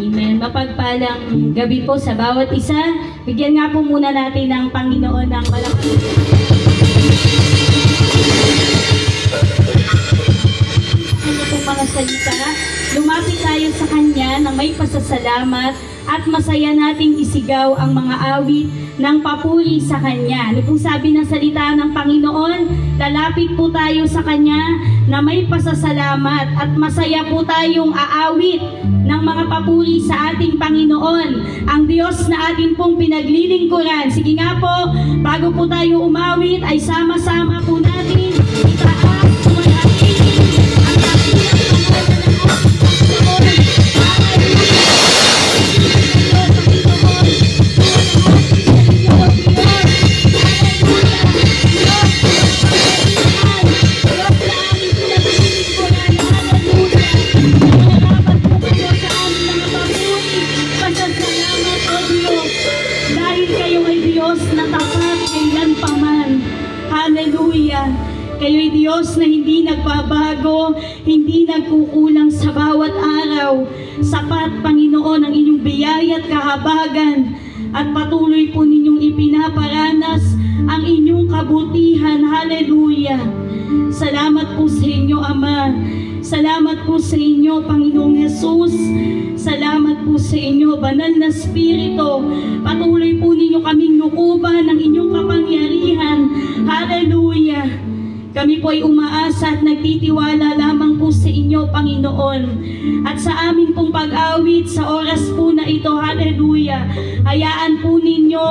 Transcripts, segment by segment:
Amen. Mapagpalang gabi po sa bawat isa. Bigyan nga po muna natin ng Panginoon ng malaking ano pong mga salita. Lumapit tayo sa Kanya na may pasasalamat at masaya nating isigaw ang mga awit ng papuri sa Kanya. Ano pong sabi ng salita ng Panginoon? Lalapit po tayo sa Kanya na may pasasalamat at masaya po tayong aawit ng mga papuri sa ating Panginoon, ang Diyos na ating pong pinaglilingkuran. Sige nga po, bago po tayo umawit, ay sama-sama po natin itaas po natin ang ating Kayo'y Diyos na hindi nagbabago, hindi nagkukulang sa bawat araw. Sapat, Panginoon, ang inyong biyaya at kahabagan at patuloy po ninyong ipinaparanas ang inyong kabutihan. Hallelujah! Salamat po sa inyo, Ama. Salamat po sa inyo, Panginoong Jesus. Salamat po sa inyo, Banal na Espiritu. Patuloy po ninyo kaming lukuban ng inyong kapangyarihan. Hallelujah! Kami po ay umaasa at nagtitiwala lamang po sa inyo, Panginoon. At sa amin pong pag-awit sa oras po na ito, hallelujah, hayaan po ninyo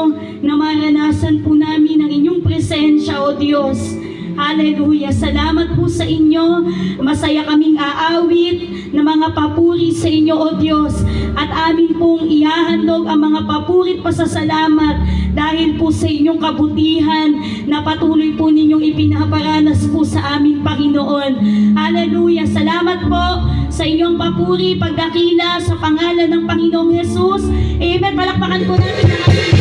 na maranasan po namin ang inyong presensya, O Diyos. Hallelujah. Salamat po sa inyo. Masaya kaming aawit ng mga papuri sa inyo, O Diyos. At amin pong ihahandog ang mga papuri at pasasalamat dahil po sa inyong kabutihan na patuloy po ninyong ipinaparanas po sa aming Panginoon. Hallelujah. Salamat po sa inyong papuri, pagdakila sa pangalan ng Panginoong Jesus. Amen. Palakpakan po natin ang ating